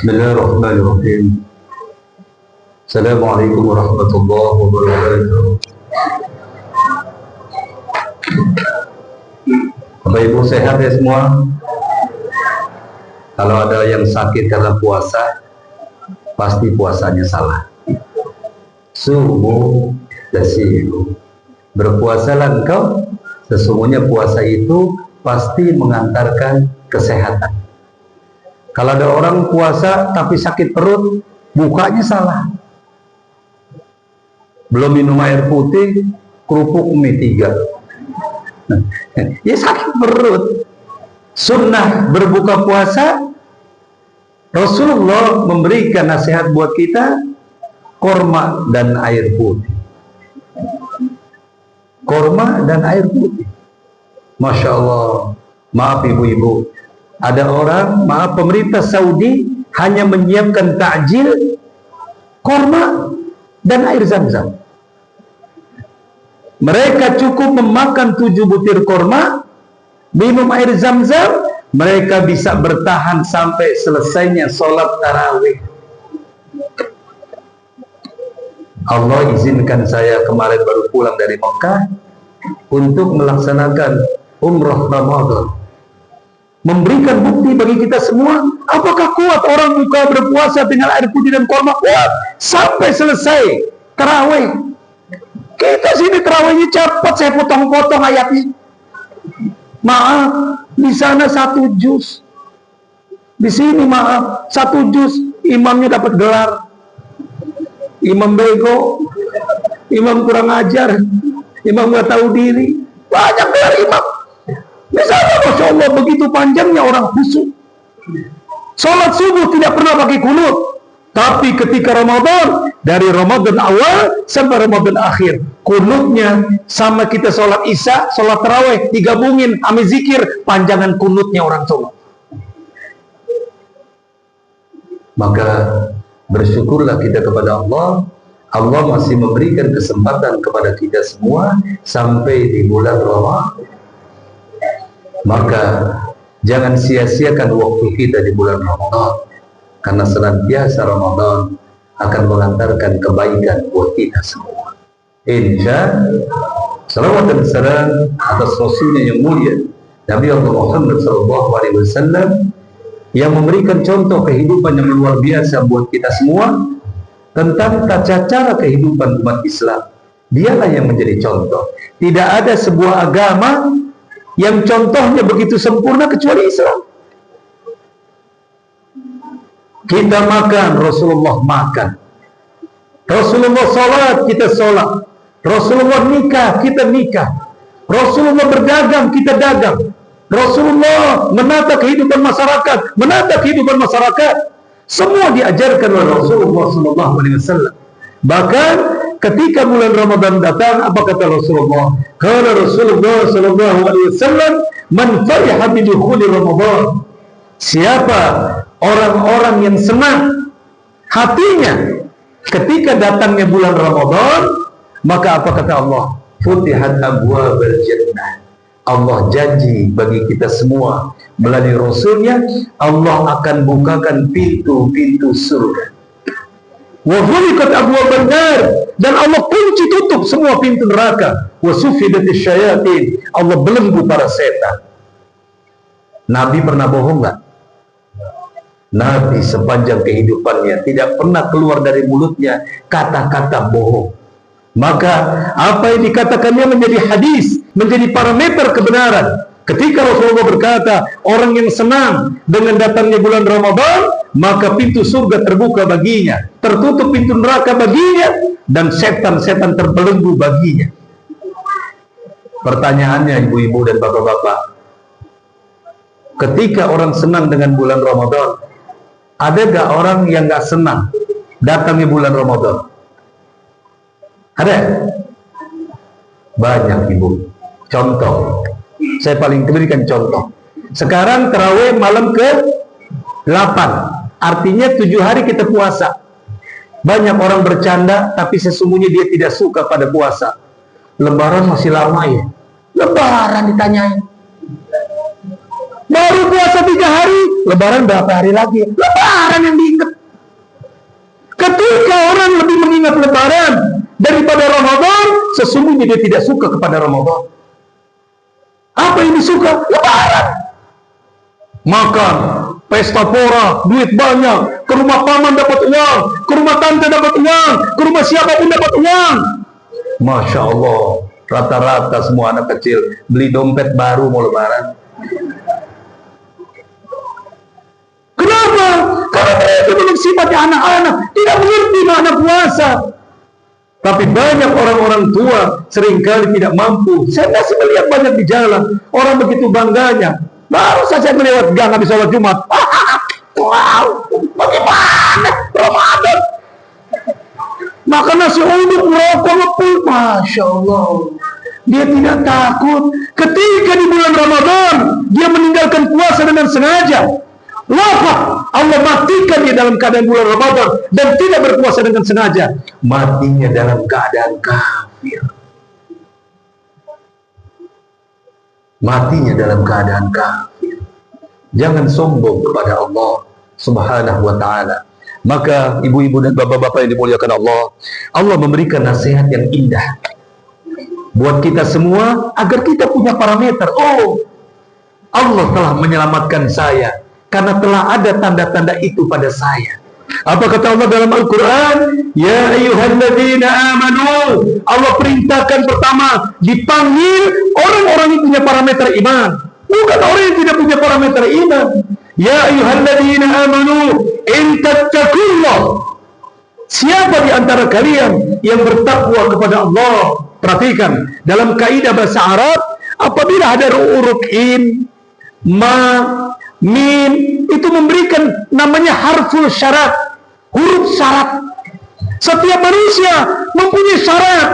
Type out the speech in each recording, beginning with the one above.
Bismillahirrahmanirrahim. Assalamualaikum warahmatullahi wabarakatuh. Bapak Ibu sehat ya semua? Kalau ada yang sakit karena puasa, pasti puasanya salah. Subuh dasiru. Berpuasalah engkau, sesungguhnya puasa itu pasti mengantarkan kesehatan. Kalau ada orang puasa tapi sakit perut, bukanya salah. Belum minum air putih, kerupuk mie 3. Ya sakit perut. Sunnah berbuka puasa, Rasulullah memberikan nasihat buat kita, korma dan air putih. Korma dan air putih. Masya Allah. Maaf ibu-ibu, ada orang, maaf, pemerintah Saudi hanya menyiapkan takjil korma dan air zam-zam. Mereka cukup memakan 7 butir korma, minum air zam-zam, mereka bisa bertahan sampai selesainya sholat tarawih. Allah izinkan saya kemarin baru pulang dari Mekah untuk melaksanakan umrah Ramadan, memberikan bukti bagi kita semua, apakah kuat orang buka berpuasa dengan air putih dan korma? Kuat sampai selesai tarawih. Kita sini tarawihnya cepat, saya potong-potong ayatnya. Maaf, di sana 1 juz, di sini maaf 1 juz, imamnya dapat gelar imam bego, imam kurang ajar, imam nggak tahu diri, banyak gelar imam. Misalnya, Masya Allah, begitu panjangnya orang khusyuk. Sholat subuh tidak pernah pakai kunut. Tapi ketika Ramadan, dari Ramadan awal sampai Ramadan akhir, kunutnya sama kita sholat isya, sholat tarawih, digabungin, ame zikir, panjangan kunutnya orang sholat. Maka bersyukurlah kita kepada Allah. Allah masih memberikan kesempatan kepada kita semua sampai di bulan Ramadan. Maka jangan sia-siakan waktu kita di bulan Ramadan, karena senantiasa Ramadan akan mengantarkan kebaikan buat kita semua. Insya salawat dan salam atas Rasulnya yang mulia Nabi Allah Muhammad SAW, yang memberikan contoh kehidupan yang luar biasa buat kita semua tentang tata cara kehidupan umat Islam. Dialah yang menjadi contoh. Tidak ada sebuah agama yang contohnya begitu sempurna kecuali Islam. Kita makan, Rasulullah makan. Rasulullah sholat, kita sholat. Rasulullah nikah, kita nikah. Rasulullah berdagang, kita dagang. Rasulullah menata kehidupan masyarakat, menata kehidupan masyarakat. Semua diajarkan oleh Rasulullah SAW. Bahkan ketika bulan Ramadan datang, apa kata Rasulullah? Kata Rasulullah SAW, man fariha bi dukhuli Ramadan. Siapa orang-orang yang senang hatinya ketika datangnya bulan Ramadan, maka apa kata Allah? Futihat abwabul jannah. Allah janji bagi kita semua melalui Rasulnya, Allah akan bukakan pintu-pintu surga. Wa ghuliqat abwabun nar, dan Allah kunci tutup semua pintu neraka. Wa sufidatish syayatin, Allah belenggu para setan. Nabi pernah bohong nggak? Nabi sepanjang kehidupannya tidak pernah keluar dari mulutnya kata-kata bohong. Maka apa yang dikatakannya menjadi hadis, menjadi parameter kebenaran. Ketika Rasulullah berkata, orang yang senang dengan datangnya bulan Ramadan, maka pintu surga terbuka baginya, tertutup pintu neraka baginya, dan setan-setan terbelenggu baginya. Pertanyaannya ibu-ibu dan bapak-bapak, ketika orang senang dengan bulan Ramadan, ada gak orang yang gak senang datangnya bulan Ramadan? Ada? Banyak ibu. Contoh, saya paling berikan contoh. Sekarang tarawih malam ke-8, artinya 7 hari kita puasa. Banyak orang bercanda, tapi sesungguhnya dia tidak suka pada puasa. Lebaran masih lama ya? Lebaran ditanyain. Baru puasa 3 hari, Lebaran berapa hari lagi? Lebaran yang diingat. Ketika orang lebih mengingat Lebaran daripada Ramadan, sesungguhnya dia tidak suka kepada Ramadan. Apa yang disuka? Lebaran. Makan, pesta pora, duit banyak, ke rumah paman dapat uang, ke rumah tante dapat uang, ke rumah siapapun dapat uang. Masya Allah, rata-rata semua anak kecil beli dompet baru mau Lebaran. Kenapa? Karena mereka belum sifatnya anak-anak, tidak mengerti makna puasa. Tapi banyak orang-orang tua seringkali tidak mampu. Saya masih melihat banyak di jalan, orang begitu bangganya. Baru saja melewat gang habis sholat Jumat. Wow, bagaimana Ramadan? Makan nasi uduk, merokok, ngepul. Masya Allah. Dia tidak takut. Ketika di bulan Ramadan, dia meninggalkan puasa dengan sengaja. Wafat, Allah matikan dia dalam keadaan bulan Ramadan dan tidak berpuasa dengan sengaja. Matinya dalam keadaan kafir. Matinya dalam keadaan kafir. Jangan sombong kepada Allah Subhanahu wa ta'ala. Maka ibu-ibu dan bapak-bapak yang dimuliakan Allah, Allah memberikan nasihat yang indah buat kita semua agar kita punya parameter. Oh, Allah telah menyelamatkan saya karena telah ada tanda-tanda itu pada saya. Apa kata Allah dalam Al-Quran? Ya ayyuhalladzina amanu. Allah perintahkan pertama dipanggil orang-orang yang punya parameter iman, bukan orang yang tidak punya parameter iman. Ya ayyuhalladzina amanu in tattaqullah. Siapa di antara kalian yang bertakwa kepada Allah? Perhatikan, dalam kaidah bahasa Arab, apabila ada huruf in, ma, min, itu memberikan namanya harful syarat, huruf syarat. Setiap manusia mempunyai syarat.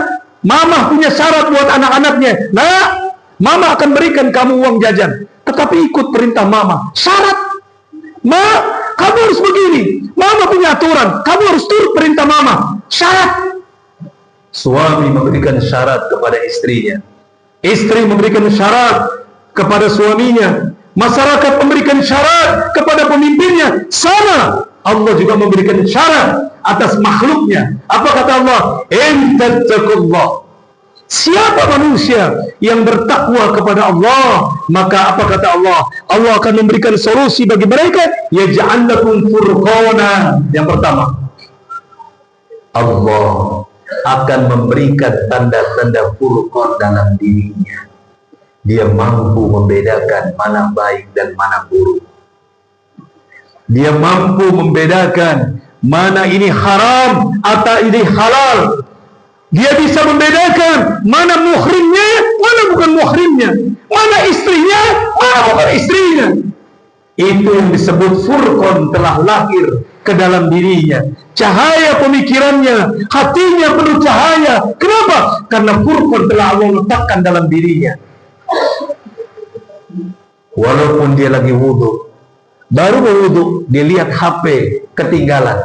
Mama punya syarat buat anak-anaknya. Nah, mama akan berikan kamu uang jajan, tetapi ikut perintah mama. Syarat. Ma, kamu harus begini. Mama punya aturan, kamu harus turut perintah mama. Syarat. Suami memberikan syarat kepada istrinya, istri memberikan syarat kepada suaminya, masyarakat memberikan syarat kepada pemimpinnya. Sama, Allah juga memberikan syarat atas makhluknya. Apa kata Allah? In tattaqullah. Siapa manusia yang bertakwa kepada Allah, maka apa kata Allah? Allah akan memberikan solusi bagi mereka. Yaj'al lakum furqana. Yang pertama, Allah akan memberikan tanda-tanda furqan dalam dirinya. Dia mampu membedakan mana baik dan mana buruk. Dia mampu membedakan mana ini haram atau ini halal. Dia bisa membedakan mana muhrimnya, mana bukan muhrimnya, mana istrinya, mana bukan istrinya. Itu yang disebut furqan telah lahir ke dalam dirinya. Cahaya pemikirannya, hatinya penuh cahaya. Kenapa? Karena furqan telah Allah letakkan dalam dirinya. Walaupun dia lagi wudhu, baru berwudhu, dia lihat HP ketinggalan.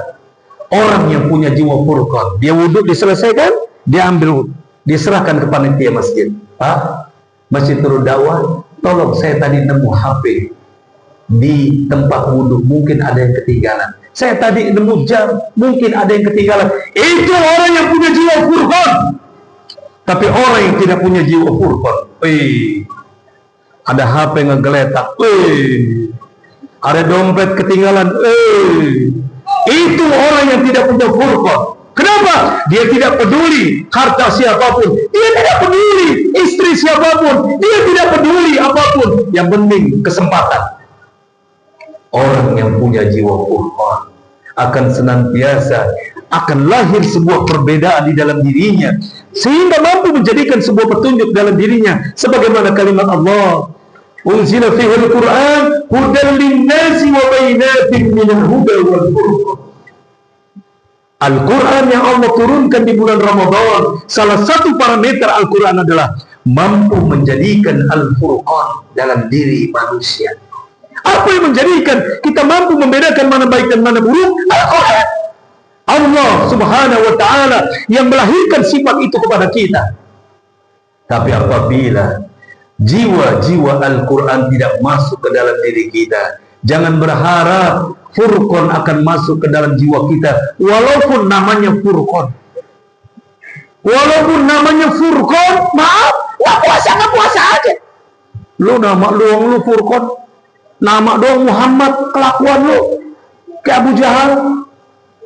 Orang yang punya jiwa furqan, dia wudhu diselesaikan, dia ambil wudhu, diserahkan ke panitia masjid. Pak, Masjid Nurul Dakwah, tolong saya tadi nemu HP di tempat wudhu, mungkin ada yang ketinggalan. Saya tadi nemu jam, mungkin ada yang ketinggalan. Itu orang yang punya jiwa furqan. Tapi orang yang tidak punya jiwa furqan, ada HP ngegeletak, ada dompet ketinggalan, itu orang yang tidak punya furqan. Kenapa? Dia tidak peduli harta siapapun, dia tidak peduli istri siapapun, dia tidak peduli apapun. Yang penting kesempatan. Orang yang punya jiwa furqan akan senantiasa akan lahir sebuah perbedaan di dalam dirinya, sehingga mampu menjadikan sebuah petunjuk dalam dirinya. Sebagaimana kalimat Allah, unzila fihi al-Quran hudan lin-nasi wa bainatin minal huda wal furqan. Al-Quran yang Allah turunkan di bulan Ramadan, salah satu parameter Al-Quran adalah mampu menjadikan Al-Furqan dalam diri manusia. Apa yang menjadikan kita mampu membedakan mana baik dan mana buruk? Al-Quran. Allah Subhanahu wa ta'ala yang melahirkan sifat itu kepada kita. Tapi apabila jiwa-jiwa Al-Quran tidak masuk ke dalam diri kita. Jangan berharap Furqan akan masuk ke dalam jiwa kita, walaupun namanya Furqan. Walaupun namanya Furqan, maaf, nggak puasa aja. Lu nama lu Furqan, nama doang Muhammad, kelakuan lu kayak Abu Jahal.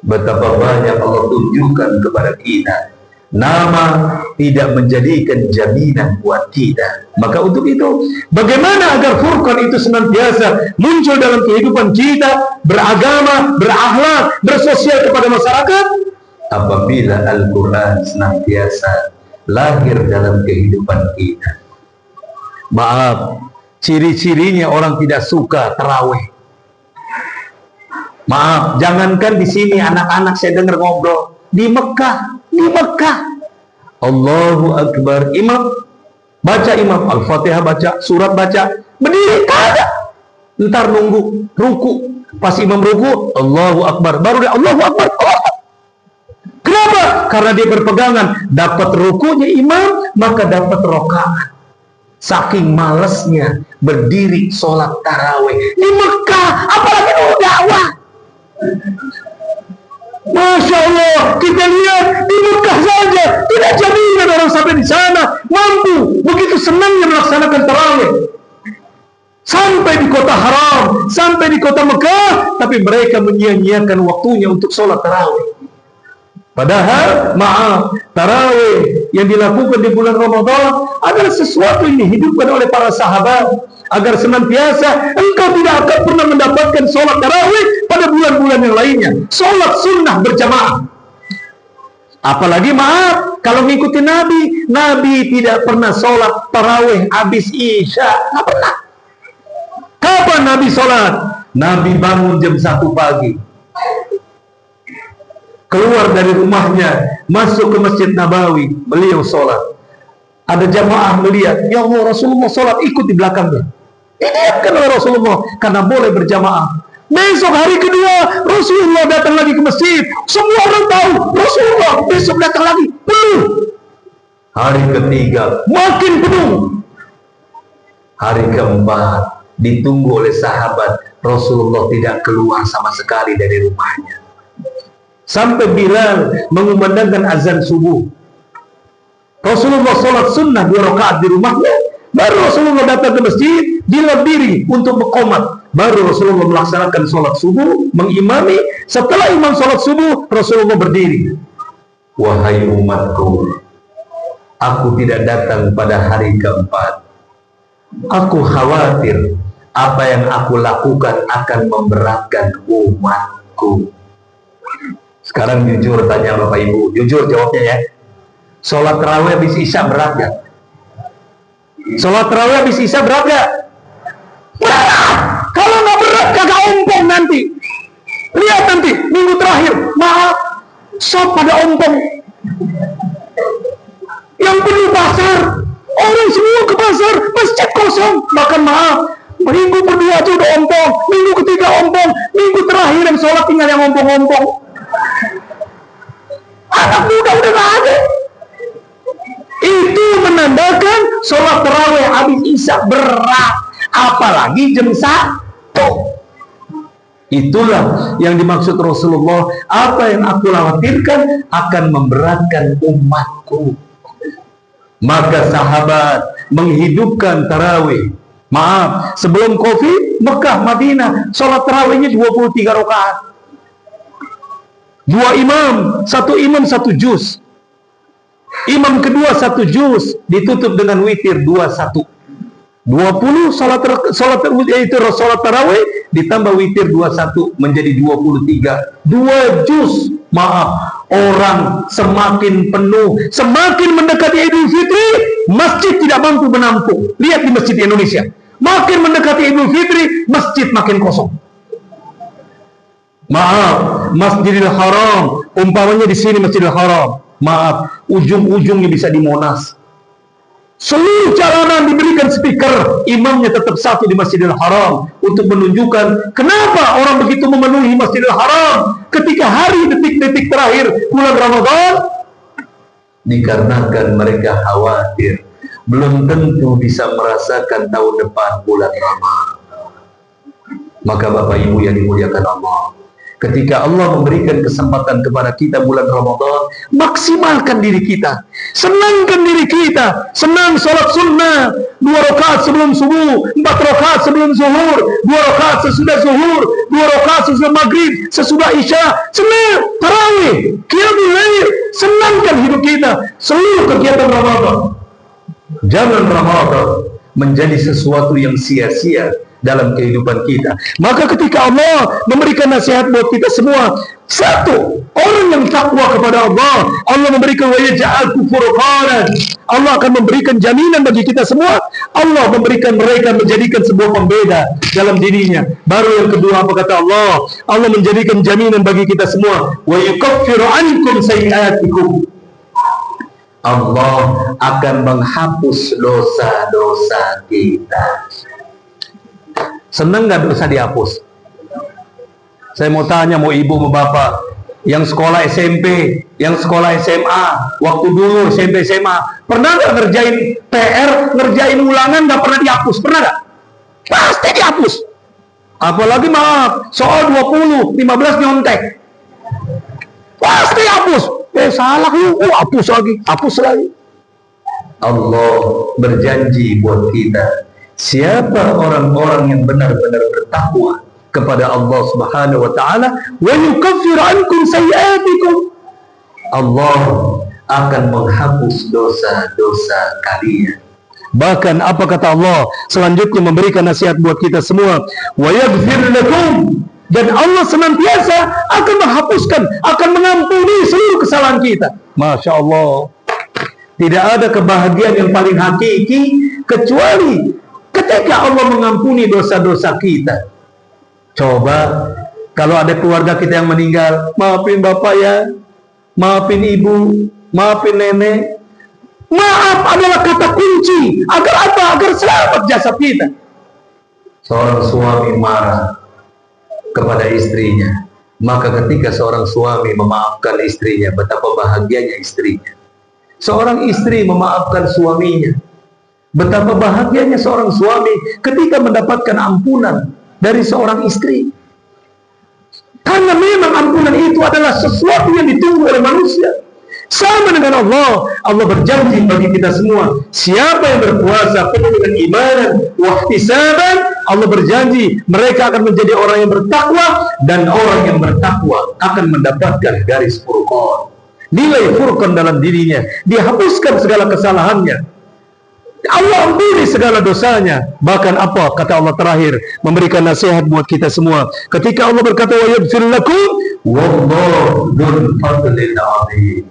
Betapa banyak Allah tunjukkan kepada kita, nama tidak menjadikan jaminan buat kita. Maka untuk itu, bagaimana agar Furqan itu senantiasa muncul dalam kehidupan kita, beragama, berakhlak, bersosial kepada masyarakat? Apabila Al-Quran senantiasa lahir dalam kehidupan kita. Maaf, ciri-cirinya orang tidak suka tarawih. Maaf, jangankan di sini anak-anak saya dengar ngobrol di Mekah, Allahu Akbar, imam Al-Fatihah baca, surat baca, berdiri kagak. Ntar nunggu ruku, pas imam ruku, Allahu Akbar, baru dia Allahu Akbar. Kenapa? Karena dia berpegangan dapat rukunya imam, maka dapat rokaat. Saking malesnya berdiri sholat tarawih di Mekah, apalagi mau dakwah. Masya Allah, kita lihat di Mekah saja tidak jaminan orang sampai di sana mampu begitu senangnya melaksanakan tarawih. Sampai di kota haram, sampai di kota Mekah, tapi mereka menyia-nyiakan waktunya untuk sholat tarawih. Padahal, maaf, tarawih yang dilakukan di bulan Ramadan adalah sesuatu yang dihidupkan oleh para sahabat agar senantiasa engkau tidak akan pernah mendapatkan sholat tarawih pada bulan-bulan yang lainnya. Sholat sunnah berjamaah. Apalagi maaf, kalau mengikuti Nabi tidak pernah sholat tarawih habis Isya. Nggak pernah. Kapan Nabi sholat? Nabi bangun jam 1 pagi. Keluar dari rumahnya, masuk ke Masjid Nabawi, beliau sholat. Ada jamaah melihat, ya Allah, Rasulullah sholat, ikut di belakangnya. Didiamkan oleh Rasulullah, karena boleh berjamaah. Besok hari kedua, Rasulullah datang lagi ke masjid. Semua orang tahu, Rasulullah besok datang lagi, penuh. Hari ketiga, makin penuh. Hari keempat, ditunggu oleh sahabat, Rasulullah tidak keluar sama sekali dari rumahnya. Sampai Bilal mengumandangkan azan subuh. Rasulullah sholat sunnah 2 rakaat di rumahnya. Baru Rasulullah datang ke masjid, dia berdiri untuk berqomat. Baru Rasulullah melaksanakan sholat subuh, mengimami. Setelah imam sholat subuh, Rasulullah berdiri. Wahai umatku, aku tidak datang pada hari keempat. Aku khawatir apa yang aku lakukan akan memberatkan umatku. Sekarang jujur tanya Bapak Ibu, jujur jawabnya ya. Sholat tarawih habis Isya berat gak? Sholat tarawih habis Isya berat gak? Berat! Kalau nggak berat kagak ompong nanti. Lihat nanti minggu terakhir, maaf, shop pada ompong. Yang penuh pasar, orang semua ke pasar, masjid kosong. Bahkan maaf, minggu kedua aja udah ompong, minggu ketiga ompong, minggu terakhir yang sholat tinggal yang ompong-ompong. Anak muda udah gak ada. Itu menandakan sholat tarawih habis Isya berat, apalagi jam 1. Itulah yang dimaksud Rasulullah. Apa yang aku khawatirkan akan memberatkan umatku. Maka sahabat menghidupkan tarawih. Maaf, sebelum Covid, Mekah, Madinah, sholat tarawihnya 23 rakaat. 2 imam, 1 imam 1 juz. Imam kedua 1 juz, ditutup dengan witir 21. 20 salat tarawih ditambah witir 21 menjadi 23. 2 juz. Maaf, orang semakin penuh, semakin mendekati Idul Fitri, masjid tidak mampu menampung. Lihat di masjid di Indonesia. Makin mendekati Idul Fitri, masjid makin kosong. Maaf, Masjidil Haram, umpamanya di sini Masjidil Haram, maaf, ujung-ujungnya bisa di Monas. Seluruh jalanan diberikan speaker, imamnya tetap satu di Masjidil Haram untuk menunjukkan kenapa orang begitu memenuhi Masjidil Haram ketika hari detik-detik terakhir bulan Ramadan. Dikarenakan mereka khawatir belum tentu bisa merasakan tahun depan bulan Ramadan. Maka Bapak Ibu yang dimuliakan Allah, ketika Allah memberikan kesempatan kepada kita bulan Ramadan, maksimalkan diri kita, senangkan diri kita, senang sholat sunnah 2 rakaat sebelum subuh, 4 rakaat sebelum zuhur, 2 rakaat sesudah zuhur, 2 rakaat sesudah maghrib, sesudah isya, senang tarawih, qiyamul lail, senangkan hidup kita, seluruh kegiatan Ramadan. Jangan Ramadan menjadi sesuatu yang sia-sia dalam kehidupan kita. Maka ketika Allah memberikan nasihat buat kita semua, satu, orang yang takwa kepada Allah, Allah memberikan wa yaj'alku furqanan. Allah akan memberikan jaminan bagi kita semua. Allah memberikan mereka, menjadikan sebuah pembeda dalam dirinya. Baru yang kedua, apa kata Allah? Allah menjadikan jaminan bagi kita semua. Wa yukaffiru ankum sayi'atikum. Allah akan menghapus dosa-dosa kita. Senang nggak dosa dihapus? Saya mau tanya, mau ibu, mau bapak, yang sekolah SMP, yang sekolah SMA, waktu dulu SMP SMA, pernah nggak ngerjain PR, ngerjain ulangan nggak pernah dihapus? Pernah nggak? Pasti dihapus. Apalagi maaf, soal 20, 15 nyontek, pasti hapus. Salah lu, hapus lagi, hapus lagi. Allah berjanji buat kita, siapa orang-orang yang benar-benar bertakwa kepada Allah Subhanahu wa taala, wa yukaffiru ankum sayi'atikum, Allah akan menghapus dosa-dosa kalian. Bahkan apa kata Allah selanjutnya, memberikan nasihat buat kita semua, wa yaghfir lakum, dan Allah senantiasa akan menghapuskan, akan mengampuni seluruh kesalahan kita. Masya Allah, tidak ada kebahagiaan yang paling hakiki kecuali ketika Allah mengampuni dosa-dosa kita. Coba kalau ada keluarga kita yang meninggal, maafin bapak ya, maafin ibu, maafin nenek. Maaf adalah kata kunci agar apa? Agar selamat jasad kita. Seorang suami marah kepada istrinya, maka ketika seorang suami memaafkan istrinya, betapa bahagianya istrinya. Seorang istri memaafkan suaminya, betapa bahagianya seorang suami ketika mendapatkan ampunan dari seorang istri. Karena memang ampunan itu adalah sesuatu yang ditunggu oleh manusia. Sama dengan Allah, Allah berjanji bagi kita semua, siapa yang berpuasa penuh dengan imanan wahtisaban, Allah berjanji mereka akan menjadi orang yang bertakwa, dan orang yang bertakwa akan mendapatkan garis furqan, nilai furqan dalam dirinya, dihapuskan segala kesalahannya, Allah ampuni segala dosanya. Bahkan apa kata Allah terakhir, memberikan nasihat buat kita semua ketika Allah berkata wa yaghfir lakum wallahu dzul fadlil azim.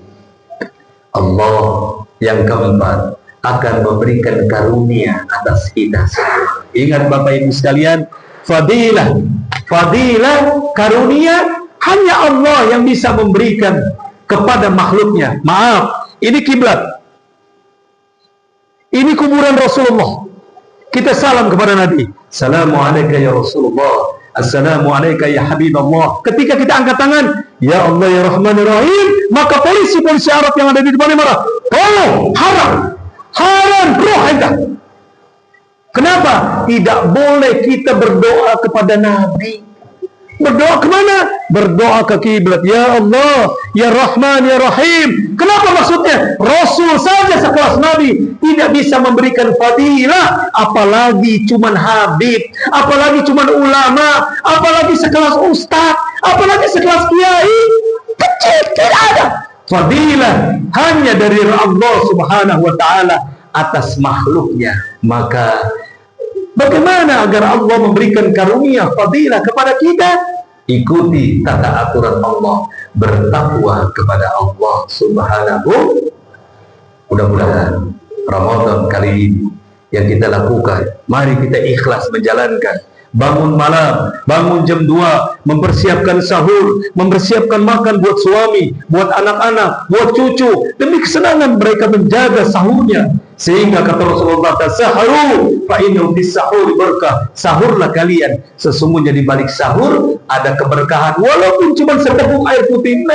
Allah yang keempat akan memberikan karunia atas kita semua. Ingat Bapak Ibu sekalian, fadilah, karunia hanya Allah yang bisa memberikan kepada makhluknya. Maaf, ini kiblat, ini kuburan Rasulullah. Kita salam kepada Nabi, Assalamualaikum ya Rasulullah, Assalamualaikum ya Habibullah. Ketika kita angkat tangan, ya Allah ya Rahman ya Rahim, maka polisi-polisi Arab yang ada di depannya marah. Oh, haram, roh anda. Kenapa? Tidak boleh kita berdoa kepada Nabi. Berdoa kemana? Berdoa ke kiblat. Ya Allah, ya Rahman, ya Rahim. Kenapa maksudnya? Rasul saja sekelas Nabi tidak bisa memberikan fadilah, apalagi cuman Habib, apalagi cuman ulama, apalagi sekelas ustaz, apalagi sekelas kiai. Kecil, tidak ada. Fadilah hanya dari Allah Subhanahu wa ta'ala atas makhluknya. Maka bagaimana agar Allah memberikan karunia fadilah kepada kita? Ikuti tata aturan Allah, bertakwa kepada Allah Subhanahu. Mudah-mudahan Ramadan kali ini yang kita lakukan, mari kita ikhlas menjalankan. Bangun malam, bangun jam 2, mempersiapkan sahur, mempersiapkan makan buat suami, buat anak-anak, buat cucu, demi kesenangan mereka menjaga sahurnya. Sehingga kata Rasulullah, tasaharu fa innahu fis sahur berkah. Sahurlah kalian, sesungguhnya di balik sahur ada keberkahan, walaupun cuma seteguk air putih.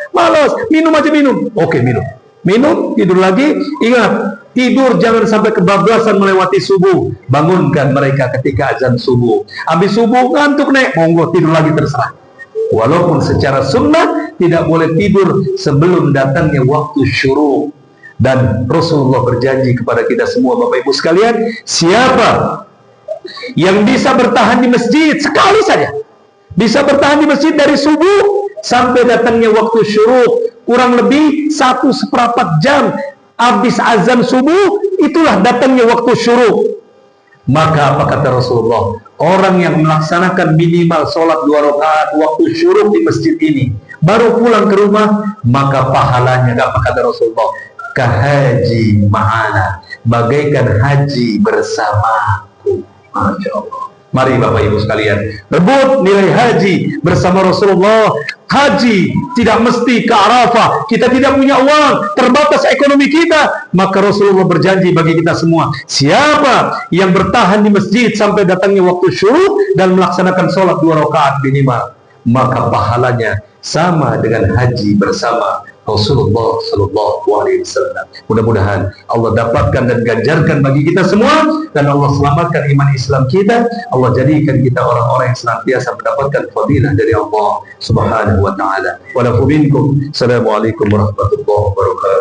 Malas, minum aja minum. Oke, minum, tidur lagi. Ingat, tidur jangan sampai kebablasan melewati subuh. Bangunkan mereka ketika azan subuh. Habis subuh ngantuk nek, monggo tidur lagi terserah. Walaupun secara sunnah tidak boleh tidur sebelum datangnya waktu syuruk. Dan Rasulullah berjanji kepada kita semua, Bapak Ibu sekalian, siapa yang bisa bertahan di masjid sekali saja, bisa bertahan di masjid dari subuh sampai datangnya waktu syuruk, kurang lebih 1/4 jam habis azan subuh, itulah datangnya waktu syuruk. Maka apa kata Rasulullah? Orang yang melaksanakan minimal sholat 2 rakaat waktu syuruk di masjid ini, baru pulang ke rumah, maka pahalanya, apa kata Rasulullah? Kahaji ma'ana, bagaikan haji bersamaku. Masya Allah. Mari Bapak Ibu sekalian, rebut nilai haji bersama Rasulullah. Haji tidak mesti ke Arafah, kita tidak punya uang, terbatas ekonomi kita, maka Rasulullah berjanji bagi kita semua, siapa yang bertahan di masjid sampai datangnya waktu syuruk dan melaksanakan sholat 2 rakaat minimal, maka pahalanya sama dengan haji bersama Rasulullah Sallallahu Alaihi Wasallam. Mudah-mudahan Allah dapatkan dan ganjarkan bagi kita semua, dan Allah selamatkan iman Islam kita. Allah jadikan kita orang-orang yang senantiasa mendapatkan fadilah dari Allah Subhanahu Wa Taala. Wa lakum minkum. Assalamualaikum warahmatullahi wabarakatuh.